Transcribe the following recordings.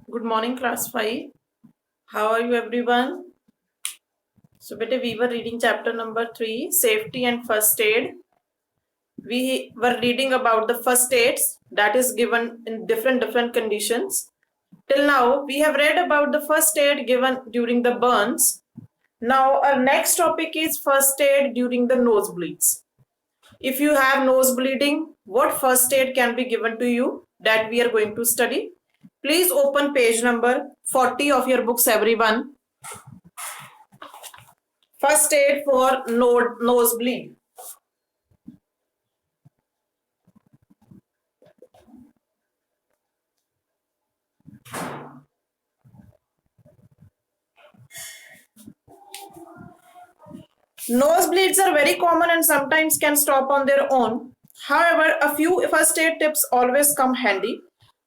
Good morning, class 5. How are you, everyone? So, beta, we were reading chapter number 3, Safety and First Aid. We were reading about the first aids that is given in different conditions. Till now, we have read about the first aid given during the burns. Now, our next topic is first aid during the nosebleeds. If you have nose bleeding, what first aid can be given to you that we are going to study? Please open page number 40 of your books, everyone. First aid for nosebleed. Nosebleeds are very common and sometimes can stop on their own. However, a few first aid tips always come handy.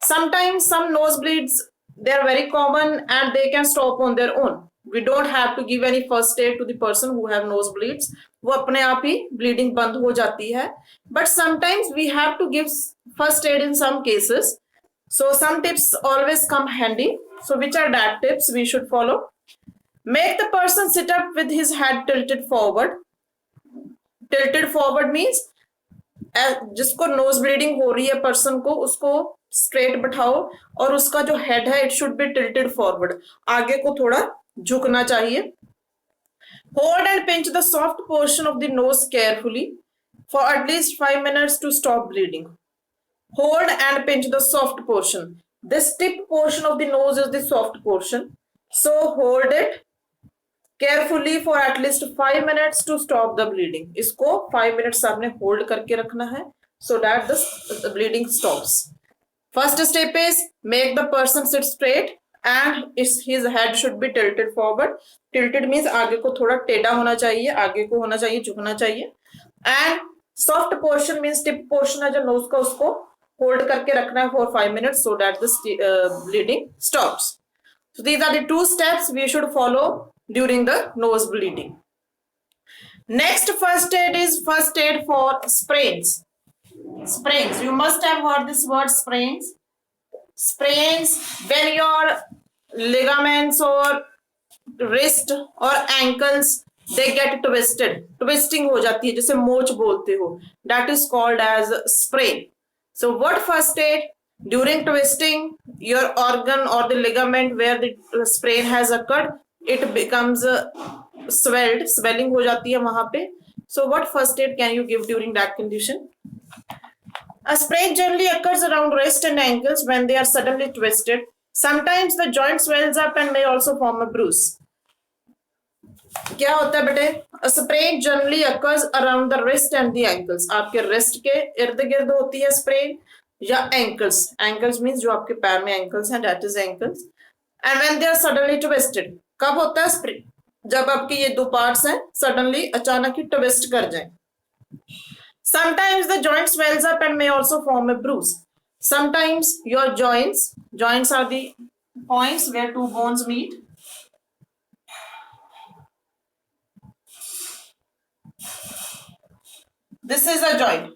Sometimes some nosebleeds, they are very common and they can stop on their own. We don't have to give any first aid to the person who have nosebleeds. वो अपने आप ही bleeding बंद हो जाती है. But sometimes we have to give first aid in some cases. So some tips always come handy. So which are that tips we should follow? Make the person sit up with his head tilted forward. Tilted forward means जिसको nose bleeding हो रही है person को उसको straight बैठाओ और उसका जो head है it should be tilted forward, आगे को थोड़ा झुकना चाहिए. Hold and pinch the soft portion of the nose carefully for at least 5 minutes to stop bleeding. Hold and pinch the soft portion. This tip portion of the nose is the soft portion. So hold it carefully for at least 5 minutes to stop the bleeding. इसको 5 minutes आपने hold करके रखना है so that the bleeding stops. First step is make the person sit straight and his head should be tilted forward. Tilted means आगे को थोड़ा टेढ़ा होना चाहिए, आगे को होना चाहिए, झुकना चाहिए. And soft portion means tip portion है जो nose का उसको hold करके रखना है for 5 minutes so that the bleeding stops. So these are the two steps we should follow during the nose bleeding. Next first aid is first aid for sprains. Sprains. You must have heard this word sprains. Sprains when your ligaments or wrist or ankles they get twisted. Twisting हो जाती है जिसे मोच बोलते हो. That is called as sprain. So what first aid? During twisting, your organ or the ligament where the sprain has occurred, it becomes swelled, swelling हो जाती है वहां पे. So what first aid can you give during that condition? A sprain generally occurs around wrist and ankles when they are suddenly twisted. Sometimes the joint swells up and may also form a bruise. क्या होता है बेटे? A sprain generally occurs around the wrist and the ankles. आपके wrist के इर्द गिर्द होती है sprain या ankles. Ankles means जो आपके पैर में ankles हैं, that is ankles. And when they are suddenly twisted. कब होता है sprain? जब आपके ये दो parts हैं suddenly अचानक ही twist कर जाएं. Sometimes the joint swells up and may also form a bruise. Sometimes your joints are the points where two bones meet. This is a joint.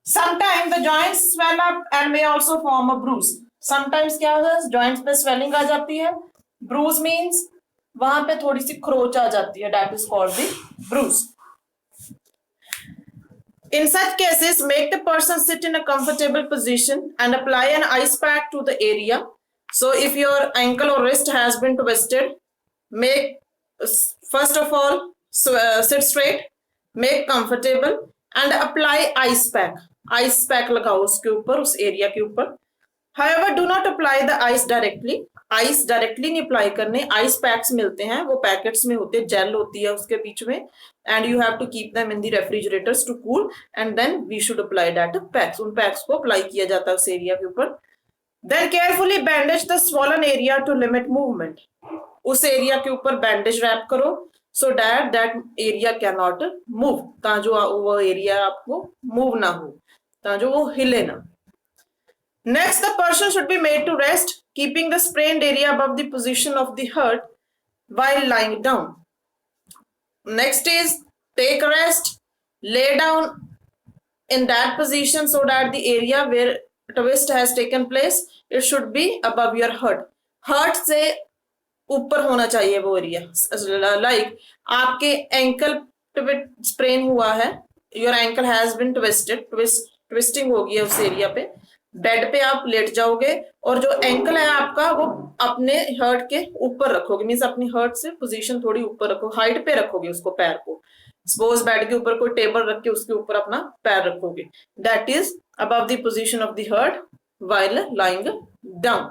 Sometimes the joints swell up and may also form a bruise. Sometimes क्या होता है joints पे swelling आ जाती है. Bruise means वहां पे थोड़ी सी खरोच आ जाती है. That is called the bruise. In such cases, make the person sit in a comfortable position and apply an ice pack to the area. So if your ankle or wrist has been twisted, make first of all sit straight, make comfortable and apply ice pack. Ice pack लगाओ उसके ऊपर, उस area के ऊपर. However, do not apply the ice directly. Ice directly नहीं apply करने. Ice packs मिलते हैं, वो पैकेट्स में होते हैं, जेल होती है उसके बीच में, and you have to keep them in the refrigerators to cool and then we should apply that packs. उन पैक्स को अप्लाई किया जाता है उस एरिया के ऊपर. Then carefully bandage the swollen area to limit movement. उस एरिया के ऊपर बैंडेज रैप करो so that area can not move, ताजो वो एरिया आपको मूव ना हो, ताजो वो हिले ना. Next, the person should be made to rest, keeping the sprained area above the position of the hurt while lying down. Next is take rest, lay down in that position so that the area where twist has taken place, it should be above your heart. Heart से ऊपर होना चाहिए वो area. Like आपके ankle sprain हुआ है, your ankle has been twisted, twisting होगी उस एरिया पे. बेड पे आप लेट जाओगे और जो एंकल है आपका वो अपने हर्ट के ऊपर रखोगे, मीन्स अपनी हर्ट से पोजीशन थोड़ी ऊपर रखो, हाइट पे रखोगे उसको, पैर को. सपोज बेड के ऊपर कोई टेबल रख के उसके ऊपर अपना पैर रखोगे. That is above the position of the heart while lying down.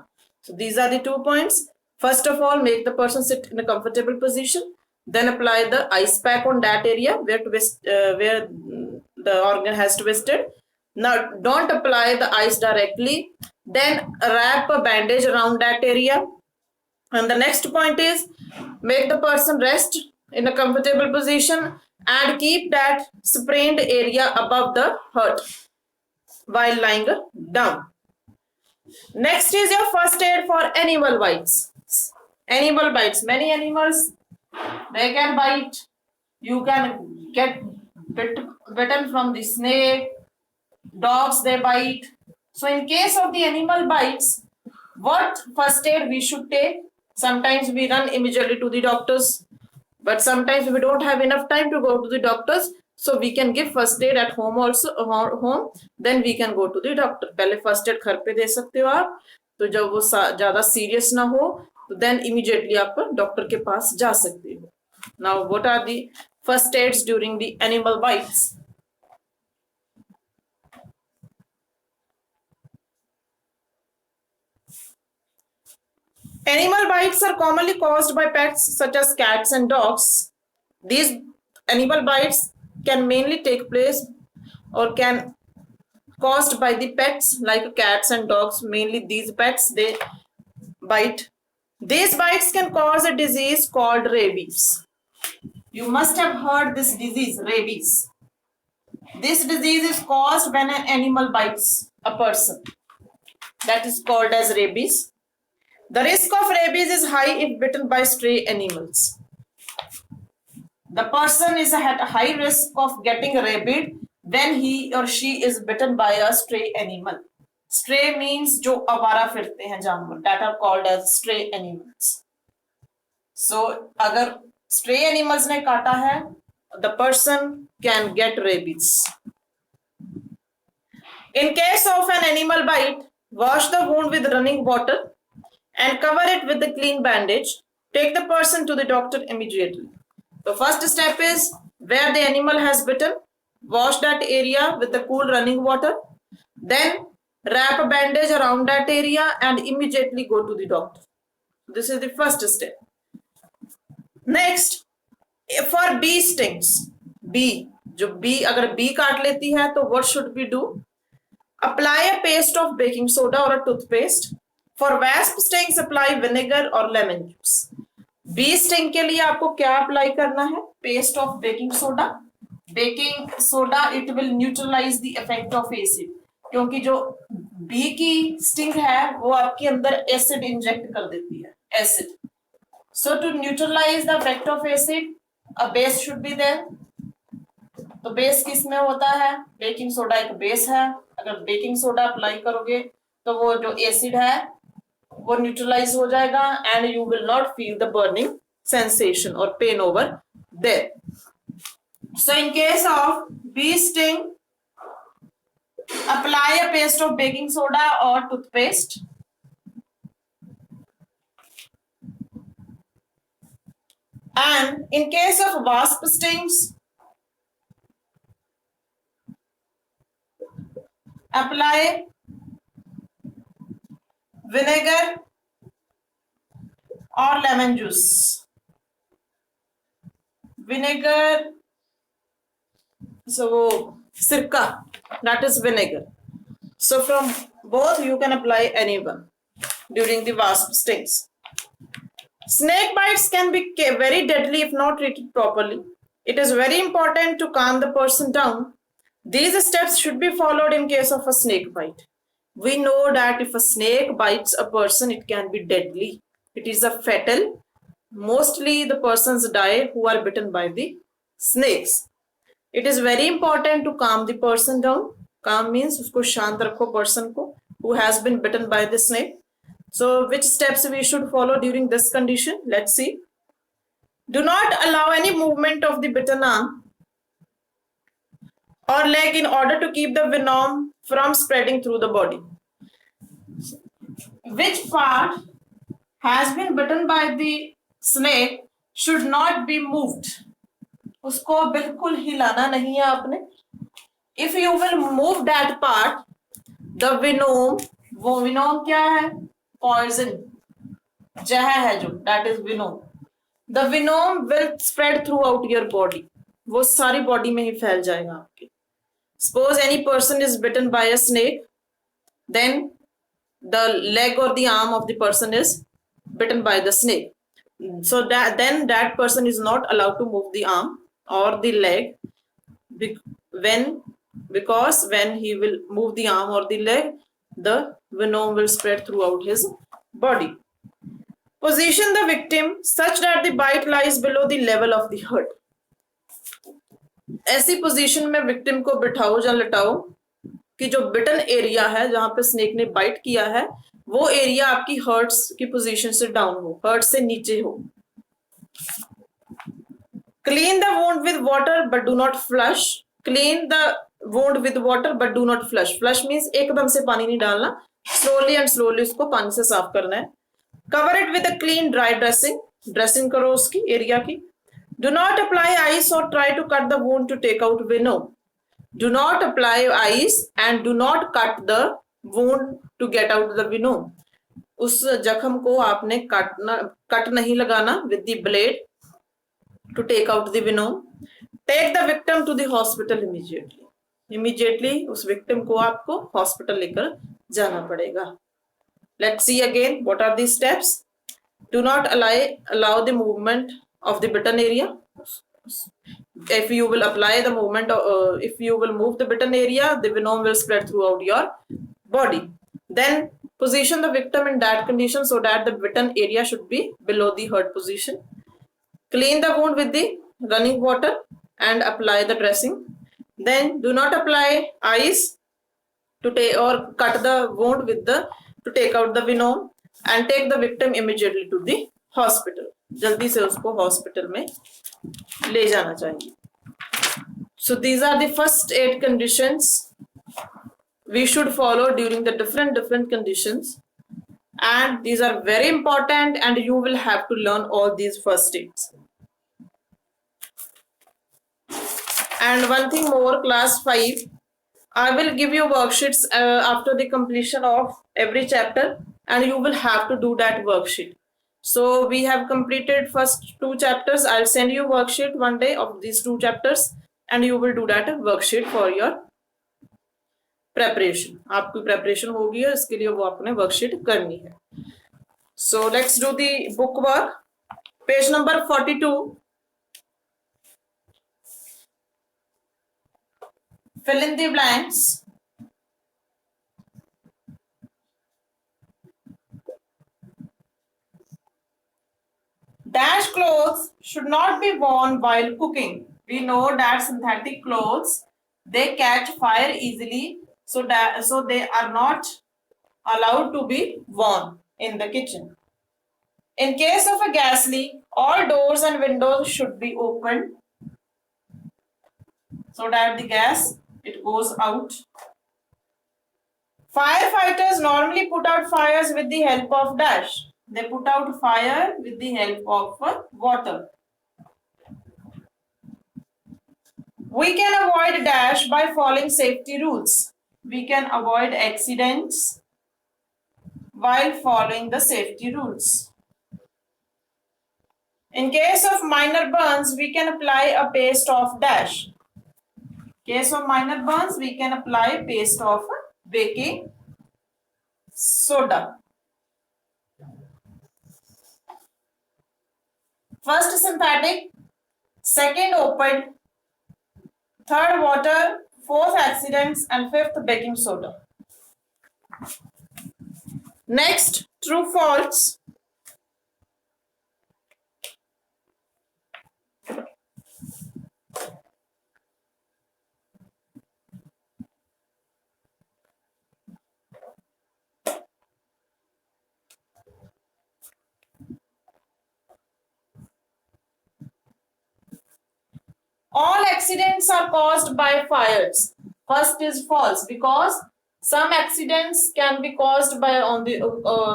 So these are the 2 points. First of all, make the person sit in a comfortable position. Then apply the ice pack on that area where the organ has twisted. Now don't apply the ice directly. Then wrap a bandage around that area. And the next point is, make the person rest in a comfortable position and keep that sprained area above the heart while lying down. Next is your first aid for animal bites. Animal bites. Many animals, they can bite. You can get bitten from the snake. Dogs, they bite. So in case of the animal bites, what first aid we should take? Sometimes we run immediately to the doctors, but sometimes we don't have enough time to go to the doctors. So we can give first aid at home also, home. Then we can go to the doctor. पहले first aid घर पे दे सकते हो आप, तो जब वो ज़्यादा serious ना हो, तो then immediately आप डॉक्टर के पास जा सकते हो. Now what are the first aids during the animal bites? Animal bites are commonly caused by pets such as cats and dogs. These animal bites can mainly take place or can caused by the pets like cats and dogs. Mainly these pets, they bite. These bites can cause a disease called rabies. You must have heard this disease, rabies. This disease is caused when an animal bites a person. That is called as rabies. The risk of rabies is high if bitten by stray animals. The person is at a high risk of getting rabid when he or she is bitten by a stray animal. Stray means जो आवारा फिरते हैं जानवर, that are called as stray animals. So अगर stray animals ने काटा है, the person can get rabies. In case of an animal bite, wash the wound with running water and cover it with a clean bandage. Take the person to the doctor immediately. The first step is, where the animal has bitten, wash that area with the cool running water. Then wrap a bandage around that area and immediately go to the doctor. This is the first step. Next, for bee stings, जो bee अगर bee काट लेती है तो what should we do? Apply a paste of baking soda or a toothpaste. For wasp stings, apply vinegar or lemon juice. Bee sting के लिए आपको क्या अप्लाई करना है? Paste of baking soda. Baking soda, it will neutralize the effect of acid. क्योंकि जो bee की sting है वो आपके अंदर acid inject कर देती है, acid. So to neutralize the effect of acid, a base should be there. तो बेस किस में होता है? बेकिंग सोडा एक बेस है. अगर बेकिंग सोडा अप्लाई करोगे तो वो जो एसिड है वो न्यूट्रलाइज हो जाएगा and you will not feel the burning sensation और pain over there. So in case of bee sting, apply a paste of baking soda और toothpaste. And in case of wasp stings, apply vinegar or lemon juice. Vinegar, so sirka, that is vinegar. So from both you can apply anyone during the wasp stings. Snake bites can be very deadly if not treated properly. It is very important to calm the person down. These steps should be followed in case of a snake bite. We know that if a snake bites a person, it can be deadly. It is a fatal. Mostly the persons die who are bitten by the snakes. It is very important to calm the person down. Calm means उसको शांत रखो person को who has been bitten by the snake. So which steps we should follow during this condition? Let's see. Do not allow any movement of the bitten arm or leg in order to keep the venom from spreading through the body. Which part has been bitten by the snake should not be moved? उसको बिल्कुल हिलाना नहीं है आपने. If you will move that part, the venom, वो venom क्या है? Poison, जहर है जो, that is venom. The venom will spread throughout your body. वो सारी बॉडी में ही फैल जाएगा आपके. Suppose any person is bitten by a snake, then the leg or the arm of the person is bitten by the snake. So that person is not allowed to move the arm or the leg because when he will move the arm or the leg, the venom will spread throughout his body. Position the victim such that the bite lies below the level of the hurt. ऐसी position में victim को बिठाओ या लटाओ कि जो बिटन area है जहां पे snake ने बाइट किया है वो एरिया आपकी हर्ट्स की पोजीशन से डाउन हो, हर्ट से नीचे हो. Clean the wound with water but do not flush. Clean the wound with water but do not flush. Flush means एकदम से पानी नहीं डालना, slowly and slowly उसको पानी से साफ करना है. Cover it with a clean dry dressing. Dressing करो उसकी एरिया की. Do not apply ice or try to cut the wound to take out venom. Do not apply ice and do not cut the wound to get out the venom. उस जख्म को आपने cut नहीं लगाना with the blade to take out the venom. Take the victim to the hospital immediately. Immediately उस victim को आपको hospital लेकर जाना पड़ेगा. Let's see again what are these steps. Do not allow the movement of the bitten area. If you will apply the movement, if you will move the bitten area, the venom will spread throughout your body. Then position the victim in that condition so that the bitten area should be below the hurt position. Clean the wound with the running water and apply the dressing. Then do not apply ice to take or cut the wound with the to take out the venom and take the victim immediately to the hospital. जल्दी से उसको hospital में ले जाना चाहिए. So these are the first 8 conditions we should follow during the different conditions, and these are very important and you will have to learn all these first aids. And one thing more, class 5, I will give you worksheets after the completion of every chapter and you will have to do that worksheet. So we have completed first 2 chapters. I'll send you worksheet one day of these 2 chapters and you will do that worksheet for your preparation. आपकी preparation होगी है, इसके लिए वो आपने worksheet करनी है. So let's do the book work. Page number 42. Fill in the blanks. Dash clothes should not be worn while cooking. We know that synthetic clothes, they catch fire easily, so they are not allowed to be worn in the kitchen. In case of a gas leak, all doors and windows should be opened so that the gas it goes out. Firefighters normally put out fires with the help of dash. They put out fire with the help of water. We can avoid dash by following safety rules. We can avoid accidents while following the safety rules. In case of minor burns, we can apply a paste of dash. Case of minor burns, we can apply paste of baking soda. First synthetic, second open, third water, fourth accidents, and fifth baking soda. Next, true false. accidents are caused by fires. First is false, because some accidents can be caused by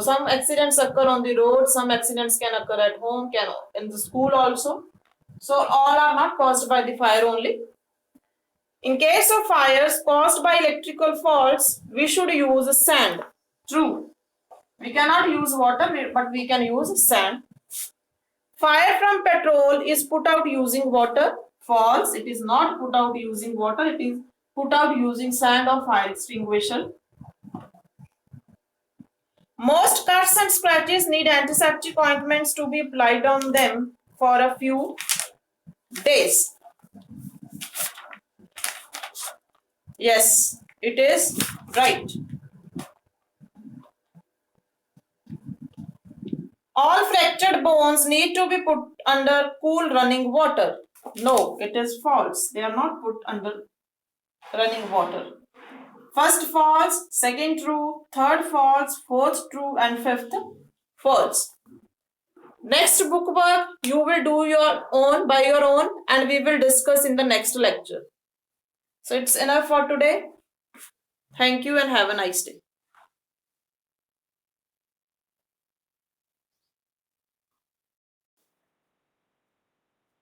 some accidents occur on the road, some accidents can occur at home, can in the school also. So all are not caused by the fire only. In case of fires caused by electrical faults, we should use sand. True. We cannot use water, but we can use sand. Fire from petrol is put out using water. False. It is not put out using water. It is put out using sand or fire extinguisher. Most cuts and scratches need antiseptic ointments to be applied on them for a few days. Yes, it is right. All fractured bones need to be put under cool running water. No, it is false. They are not put under running water. First false, second true, third false, fourth true, and fifth false. Next bookwork you will do your own by your own, and we will discuss in the next lecture. So it's enough for today. Thank you and have a nice day.